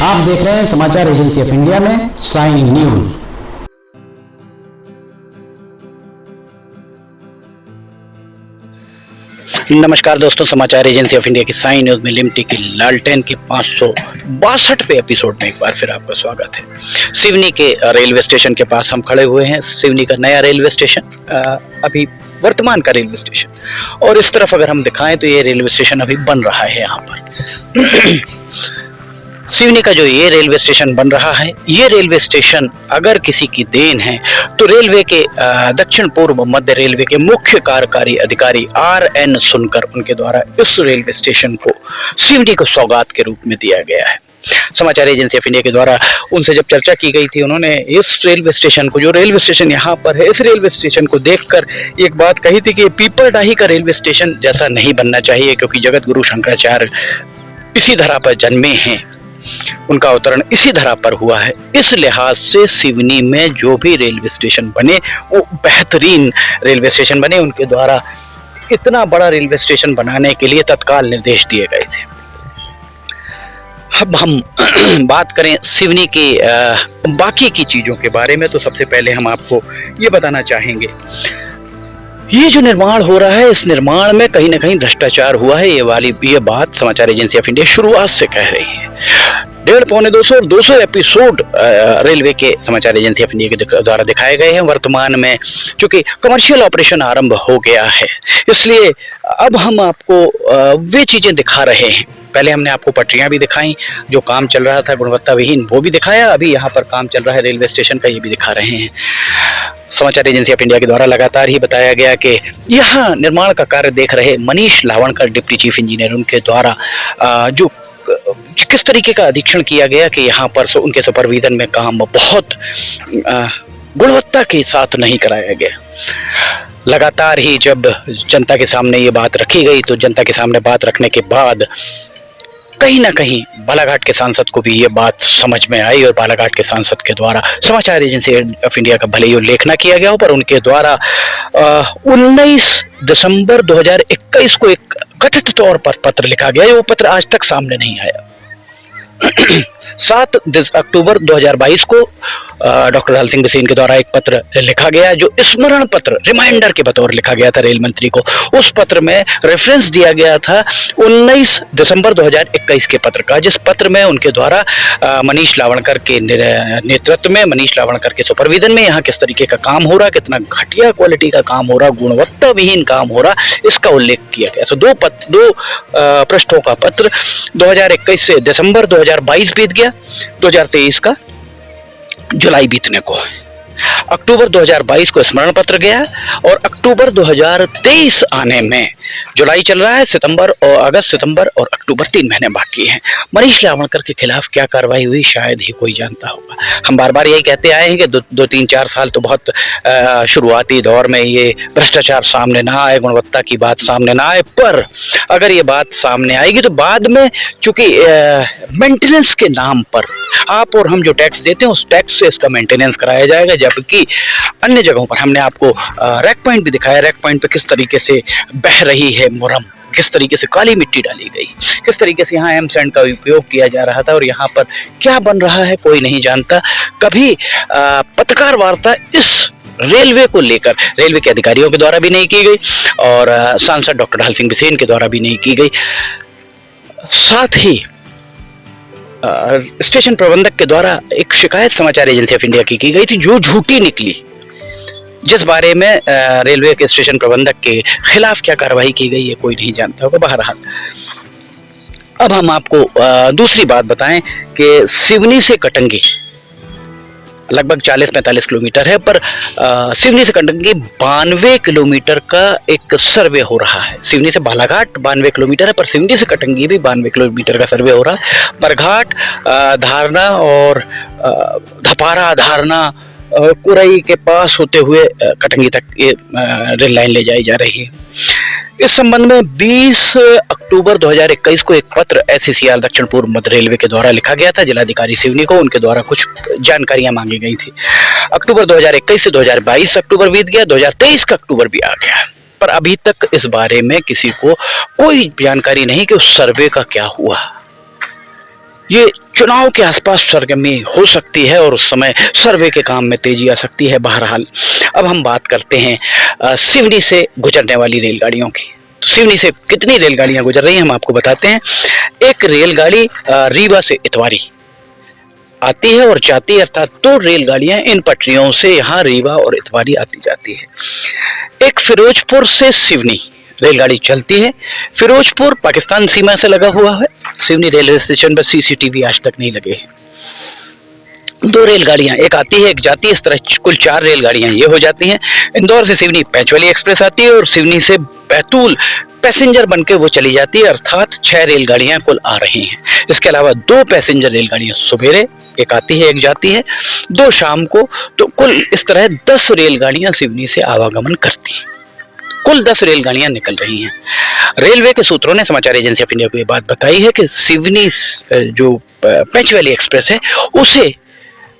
आप देख रहे हैं समाचार एजेंसी ऑफ इंडिया में साइन न्यूज। नमस्कार दोस्तों, समाचार एजेंसी ऑफ इंडिया की साइन न्यूज में लिमटी की लालटेन के 562वें एपिसोड में एक बार फिर आपका स्वागत है। सिवनी के रेलवे स्टेशन के पास हम खड़े हुए हैं। सिवनी का नया रेलवे स्टेशन, अभी वर्तमान का रेलवे स्टेशन, और इस तरफ अगर हम दिखाएं तो ये रेलवे स्टेशन अभी बन रहा है। यहाँ पर सिवनी का जो ये रेलवे स्टेशन बन रहा है, ये रेलवे स्टेशन अगर किसी की देन है तो रेलवे के दक्षिण पूर्व मध्य रेलवे के मुख्य कार्यकारी अधिकारी RN सुनकर उनके द्वारा इस रेलवे स्टेशन को सिवनी को सौगात के रूप में दिया गया है। समाचार एजेंसी ऑफ इंडिया के द्वारा उनसे जब चर्चा की गई थी, उन्होंने इस रेलवे स्टेशन को, जो रेलवे स्टेशन यहाँ पर है, इस रेलवे स्टेशन को देखकर एक बात कही थी कि पीपरडाही का रेलवे स्टेशन जैसा नहीं बनना चाहिए, क्योंकि जगत गुरु शंकराचार्य इसी धरा पर जन्मे हैं, उनका अवतरण इसी धरा पर हुआ है। इस लिहाज से सिवनी में जो भी रेलवे स्टेशन बने वो बेहतरीन रेलवे स्टेशन बने। उनके द्वारा इतना बड़ा रेलवे स्टेशन बनाने के लिए तत्काल निर्देश दिए गए थे। अब हम बात करें सिवनी के बाकी की चीजों के बारे में, तो सबसे पहले हम आपको ये बताना चाहेंगे, ये जो निर्माण हो रहा है, इस निर्माण में कहीं ना कहीं भ्रष्टाचार हुआ है। ये बात समाचार एजेंसी ऑफ इंडिया शुरुआत से कह रही है। 150, पौने 200 और 200 एपिसोड रेलवे के समाचार एजेंसी ऑफ इंडिया के द्वारा दिखाए गए हैं। वर्तमान में चूंकि कमर्शियल ऑपरेशन आरंभ हो गया है, इसलिए अब हम आपको वे चीजें दिखा रहे हैं। पहले हमने आपको पटरियां भी दिखाई, जो काम चल रहा था गुणवत्ता विहीन, वो भी दिखाया। अभी यहाँ पर काम चल रहा है रेलवे स्टेशन का, ये भी दिखा रहे हैं। समाचार एजेंसी ऑफ इंडिया के द्वारा लगातार ही बताया गया कि यहाँ निर्माण का कार्य देख रहे मनीष लावणकर, डिप्टी चीफ इंजीनियर, उनके द्वारा जो किस तरीके का अधीक्षण किया गया कि यहाँ पर उनके सुपरविजन में काम बहुत गुणवत्ता के साथ नहीं कराया गया। लगातार ही जब जनता के सामने ये बात रखी गई, तो जनता के सामने बात रखने के बाद कहीं ना कहीं बालाघाट के सांसद को भी ये बात समझ में आई, और बालाघाट के सांसद के द्वारा समाचार एजेंसी ऑफ इंडिया का भले ही उल्लेख ना किया गया हो, पर उनके द्वारा 19 दिसंबर 2021 को एक कथित तौर पर पत्र लिखा गया। वो पत्र आज तक सामने नहीं आया। 7 अक्टूबर 2022 को डॉक्टर लाल सिंह बिसेन के द्वारा एक पत्र लिखा गया, जो स्मरण पत्र, रिमाइंडर के बतौर लिखा गया था रेल मंत्री को। उस पत्र में रेफरेंस दिया गया था 19 दिसंबर 2021 के पत्र का, जिस पत्र में उनके द्वारा मनीष लावणकर के नेतृत्व में, मनीष लावणकर के सुपरविजन में यहाँ किस तरीके का काम हो रहा, कितना घटिया क्वालिटी का काम हो रहा, गुणवत्ता विहीन काम हो रहा, इसका उल्लेख किया गया। तो दो पृष्ठों का पत्र 2021 से दिसंबर 2022 बीत गया, 2023 का जुलाई बीतने को है। अक्टूबर 2022 को स्मरण पत्र गया, और अक्टूबर 2023 आने में, जुलाई चल रहा है, सितंबर और अगस्त, सितंबर और अक्टूबर 3 महीने बाकी हैं। मनीष लावणकर के खिलाफ क्या कार्रवाई हुई शायद ही कोई जानता होगा। हम बार बार यही कहते आए हैं कि 2-3-4 साल तो बहुत शुरुआती दौर में ये भ्रष्टाचार सामने ना आए, गुणवत्ता की बात सामने ना आए, पर अगर ये बात सामने आएगी तो बाद में, चूंकि मेंटेनेंस के नाम पर आप और हम जो टैक्स देते हैं, उस टैक्स से इसका मेंटेनेंस कराया जाएगा। जबकि अन्य जगहों पर हमने आपको रैक पॉइंट भी दिखाया, रैक पॉइंट पे किस तरीके से बह रही है मुरम, किस तरीके से काली मिट्टी डाली गई, किस तरीके से यहाँ एम सैंड का उपयोग किया जा रहा था, और यहाँ पर क्या बन रहा है कोई नहीं जानता। कभी पत्रकार वार्ता इस रेलवे को लेकर रेलवे के अधिकारियों के द्वारा भी नहीं की गई, और सांसद डॉक्टर लाल सिंह बिसेन के द्वारा भी नहीं की गई। साथ ही स्टेशन प्रबंधक के द्वारा एक शिकायत समाचार एजेंसी ऑफ इंडिया की गई थी, जो झूठी निकली, जिस बारे में रेलवे के स्टेशन प्रबंधक के खिलाफ क्या कार्रवाई की गई है कोई नहीं जानता होगा। बहरहाल अब हम आपको दूसरी बात बताएं कि सिवनी से कटंगी लगभग 40-45 किलोमीटर है, पर सिवनी से कटंगी 92 किलोमीटर का एक सर्वे हो रहा है। सिवनी से बालाघाट 92 किलोमीटर है, पर सिवनी से कटंगी भी 92 किलोमीटर का सर्वे हो रहा है। बरघाट, धारना और धपारा, धारना, कुरई के पास होते हुए कटंगी तक ये रेल लाइन ले जाई जा रही है। इस संबंध में 20 अक्टूबर 2021 को एक पत्र SCCR दक्षिण पूर्व मध्य रेलवे के द्वारा लिखा गया था जिलाधिकारी सिवनी को। उनके द्वारा कुछ जानकारियां मांगी गई थी। अक्टूबर 2021 से 2022 अक्टूबर बीत गया, 2023 का अक्टूबर भी आ गया, पर अभी तक इस बारे में किसी को कोई जानकारी नहीं कि उस सर्वे का क्या हुआ। ये चुनाव के आसपास सरगर्मी हो सकती है और उस समय सर्वे के काम में तेजी आ सकती है। बहरहाल अब हम बात करते हैं सिवनी से गुजरने वाली रेलगाड़ियों की। तो सिवनी से कितनी रेलगाड़ियां गुजर रही हैं हम आपको बताते हैं। एक रेलगाड़ी रीवा से इतवारी आती है और जाती है, अर्थात दो रेलगाड़ियां इन पटरियों से यहाँ रीवा और इतवारी आती जाती है। एक फिरोजपुर से सिवनी रेलगाड़ी चलती है। फिरोजपुर पाकिस्तान सीमा से लगा हुआ है। सिवनी रेलवे स्टेशन पर सीसीटीवी आज तक नहीं लगे हैं। दो रेलगाड़ियां, एक आती है एक जाती है, इस तरह कुल 4 रेलगाड़ियां ये हो जाती हैं। इंदौर से सिवनी पैंचवली एक्सप्रेस आती है और सिवनी से बैतूल पैसेंजर बनके वो चली जाती है, अर्थात 6 रेलगाड़ियां कुल आ रही हैं। इसके अलावा 2 पैसेंजर रेलगाड़ियां सवेरे, एक आती है एक जाती है, 2 शाम को। तो कुल इस तरह 10 रेलगाड़ियां सिवनी से आवागमन करती हैं। कुल 10 रेलगाड़ियां निकल रही हैं। रेलवे के सूत्रों ने समाचार एजेंसी ऑफ इंडिया को ये बात बताई है कि सिवनी जो पैंचवली एक्सप्रेस है उसे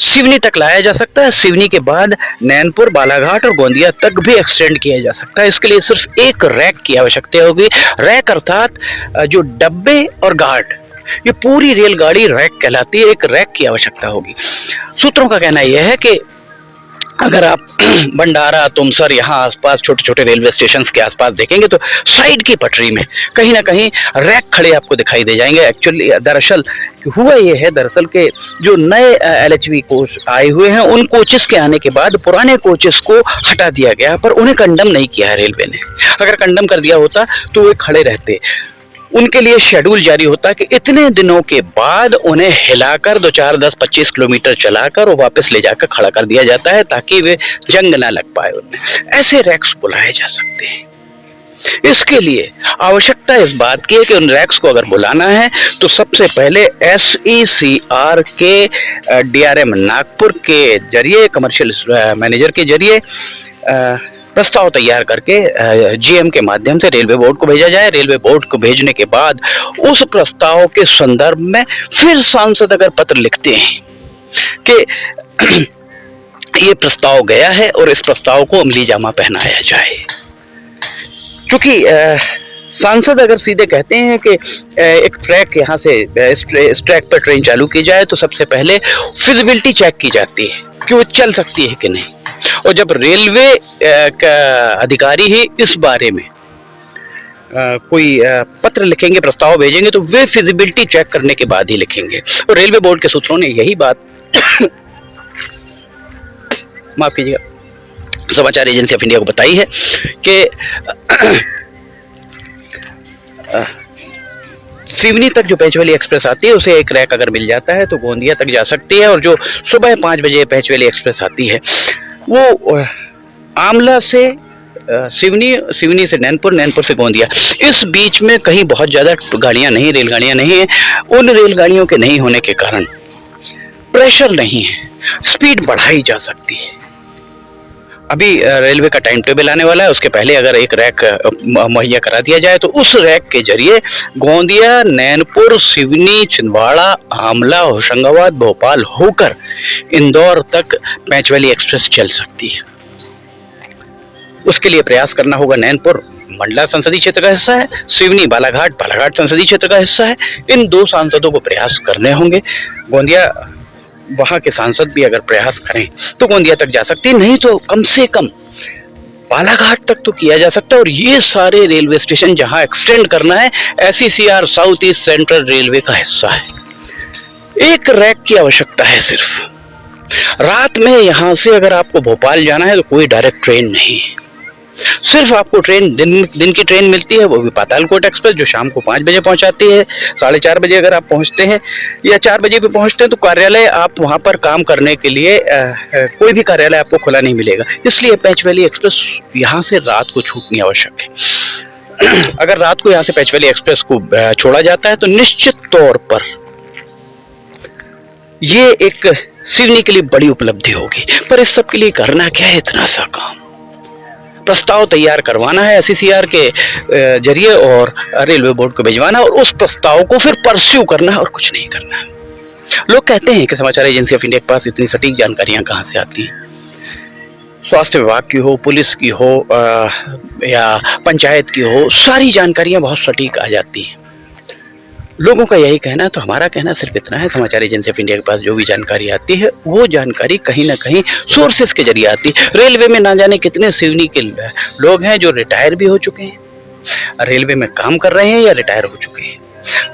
सिवनी तक लाया जा सकता है। सिवनी के बाद नैनपुर, बालाघाट और गोंदिया तक भी एक्सटेंड किया जा सकता है। इसके लिए सिर्फ एक रैक की आवश्यकता होगी। रैक अर्थात जो डब्बे और गार्ड, ये पूरी रेलगाड़ी रैक कहलाती है। एक रैक की आवश्यकता होगी। सूत्रों का कहना यह है कि अगर आप भंडारा, तुमसर, यहाँ आसपास छोटे छोटे रेलवे स्टेशन के आसपास देखेंगे तो साइड की पटरी में कहीं ना कहीं रैक खड़े आपको दिखाई दे जाएंगे। एक्चुअली दरअसल हुआ ये है कि जो नए LHV कोच आए हुए हैं उन कोचेस के आने के बाद पुराने कोचेस को हटा दिया गया, पर उन्हें कंडम नहीं किया है रेलवे ने। अगर कंडम कर दिया होता तो वे खड़े रहते। उनके लिए शेड्यूल जारी होता कि इतने दिनों के बाद उन्हें हिलाकर 2, 4, 10, 25 किलोमीटर चलाकर और वापस ले जाकर खड़ा कर दिया जाता है ताकि वे जंग ना लग पाए उनमें। ऐसे रैक्स बुलाए जा सकते हैं। इसके लिए आवश्यकता इस बात की है कि उन रैक्स को अगर बुलाना है तो सबसे पहले SECR के DRM नागपुर के जरिए, कमर्शियल मैनेजर के जरिए प्रस्ताव तैयार करके GM के माध्यम से रेलवे बोर्ड को भेजा जाए। रेलवे बोर्ड को भेजने के बाद उस प्रस्ताव के संदर्भ में फिर सांसद अगर पत्र लिखते हैं कि ये प्रस्ताव गया है और इस प्रस्ताव को अमली जामा पहनाया जाए। क्योंकि सांसद अगर सीधे कहते हैं कि एक ट्रैक यहाँ से इस ट्रैक पर ट्रेन चालू की जाए तो सबसे पहले फिजिबिलिटी चेक की जाती है कि वो चल सकती है कि नहीं। और जब रेलवे का अधिकारी ही इस बारे में कोई पत्र लिखेंगे, प्रस्ताव भेजेंगे, तो वे फिजिबिलिटी चेक करने के बाद ही लिखेंगे। और रेलवे बोर्ड के सूत्रों ने यही बात माफ कीजिएगा, समाचार एजेंसी ऑफ इंडिया को बताई है कि सिवनी तक जो पैंचवली एक्सप्रेस आती है उसे एक रैक अगर मिल जाता है तो गोंदिया तक जा सकती है। और जो सुबह 5 बजे पैंचवली एक्सप्रेस आती है वो आमला से सिवनी, सिवनी से नैनपुर, नैनपुर से गोंदिया, इस बीच में कहीं बहुत ज़्यादा गाड़ियाँ नहीं, रेलगाड़ियाँ नहीं हैं। उन रेलगाड़ियों के नहीं होने के कारण प्रेशर नहीं है, स्पीड बढ़ाई जा सकती है। अभी रेलवे का टाइम टेबल आने वाला है, उसके पहले अगर एक रैक मुहैया करा दिया जाए तो उस रैक के जरिए गोंदिया, नैनपुर, सिवनी, छिंदवाड़ा, आमला, होशंगाबाद, भोपाल होकर इंदौर तक पैंचवली एक्सप्रेस चल सकती है। उसके लिए प्रयास करना होगा। नैनपुर मंडला संसदीय क्षेत्र का हिस्सा है, सिवनी बालाघाट, बालाघाट संसदीय क्षेत्र का हिस्सा है। इन 2 सांसदों को प्रयास करने होंगे। गोंदिया, वहां के सांसद भी अगर प्रयास करें तो गोंदिया तक जा सकती है, नहीं तो कम से कम बालाघाट तक तो किया जा सकता है। और ये सारे रेलवे स्टेशन जहां एक्सटेंड करना है SECR south east central railway का हिस्सा है। एक रैक की आवश्यकता है सिर्फ। रात में यहां से अगर आपको भोपाल जाना है तो कोई डायरेक्ट ट्रेन नहीं है, सिर्फ आपको ट्रेन दिन की ट्रेन मिलती है, वो भी पातालकोट एक्सप्रेस जो शाम को 5 बजे पहुंचाती है। 4:30 बजे अगर आप पहुंचते हैं या 4 बजे भी पहुंचते हैं तो कार्यालय, आप वहां पर काम करने के लिए कोई भी कार्यालय आपको खुला नहीं मिलेगा। इसलिए पैंचवली एक्सप्रेस यहाँ से रात को छूटनी आवश्यक है। अगर रात को यहाँ से पैंचवली एक्सप्रेस को छोड़ा जाता है तो निश्चित तौर पर ये एक सिवनी के लिए बड़ी उपलब्धि होगी। पर इस सब के लिए करना क्या है, इतना सा काम, प्रस्ताव तैयार करवाना है SECR के जरिए और रेलवे बोर्ड को भिजवाना और उस प्रस्ताव को फिर परस्यू करना है और कुछ नहीं करना है। लोग कहते हैं कि समाचार एजेंसी ऑफ इंडिया के पास इतनी सटीक जानकारियां कहां से आती हैं। स्वास्थ्य विभाग की हो, पुलिस की हो या पंचायत की हो, सारी जानकारियां बहुत सटीक आ जाती हैं। लोगों का यही कहना है। तो हमारा कहना सिर्फ इतना है, समाचार एजेंसी ऑफ इंडिया के पास जो भी जानकारी आती है वो जानकारी कहीं ना कहीं सोर्सेस के जरिए आती है। रेलवे में ना जाने कितने सिवनी के लोग हैं जो रिटायर भी हो चुके हैं, रेलवे में काम कर रहे हैं या रिटायर हो चुके हैं।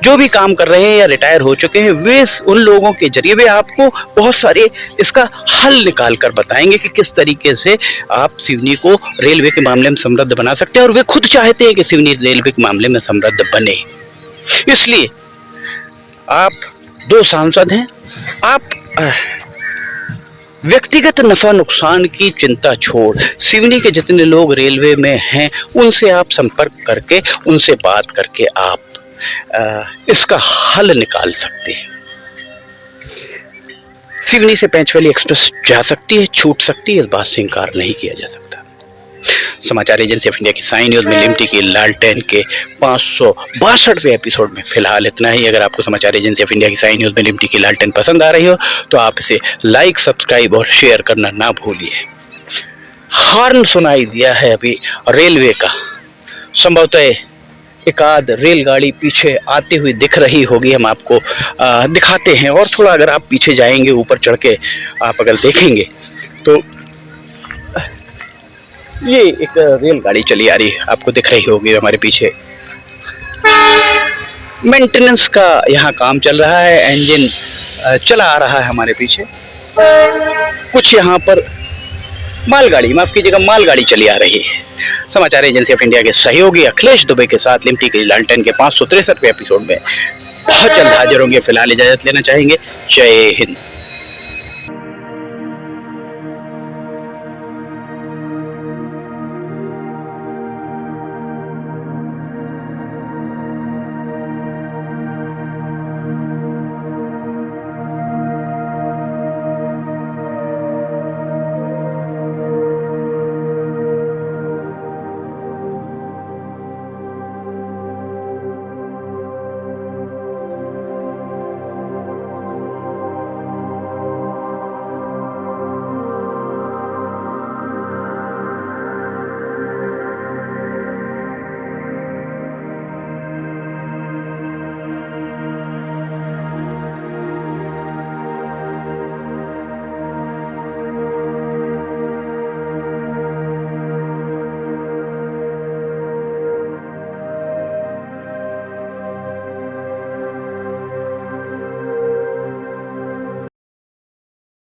जो भी काम कर रहे हैं या रिटायर हो चुके हैं वे उन लोगों के जरिए वे आपको बहुत सारे इसका हल निकाल कर बताएंगे कि किस तरीके से आप सिवनी को रेलवे के मामले में समृद्ध बना सकते हैं। और वे खुद चाहते हैं कि सिवनी रेलवे के मामले में समृद्ध बने। इसलिए आप दो सांसद हैं, आप व्यक्तिगत नफा नुकसान की चिंता छोड़ सिवनी के जितने लोग रेलवे में हैं उनसे आप संपर्क करके उनसे बात करके आप इसका हल निकाल सकते हैं। सिवनी से पैंचवली एक्सप्रेस जा सकती है, छूट सकती है, इस बात से इनकार नहीं किया जा सकता। समाचार एजेंसी ऑफ इंडिया की साई न्यूज में लिमटी की लालटेन के 562वें एपिसोड में फिलहाल इतना ही। अगर आपको समाचार एजेंसी ऑफ इंडिया की साई न्यूज में लिमटी की लालटेन पसंद आ रही हो तो आप इसे लाइक, सब्सक्राइब और शेयर करना ना भूलिए। हॉर्न सुनाई दिया है अभी रेलवे का, संभवतः एक आध रेलगाड़ी पीछे आती हुई दिख रही होगी, हम आपको दिखाते हैं। और थोड़ा अगर आप पीछे जाएंगे, ऊपर चढ़ के आप अगर देखेंगे तो ये एक रेलगाड़ी चली आ रही है, आपको दिख रही होगी हमारे पीछे। मेंटेनेंस का यहाँ काम चल रहा है, इंजन चला आ रहा है हमारे पीछे। कुछ यहाँ पर मालगाड़ी, माफ कीजिएगा, मालगाड़ी चली आ रही है। समाचार एजेंसी ऑफ इंडिया के सहयोगी अखिलेश दुबे के साथ लिमटी की लालटेन के 563वें एपिसोड में बहुत जल्द हाजिर होंगे। फिलहाल इजाजत लेना चाहेंगे। जय हिंद।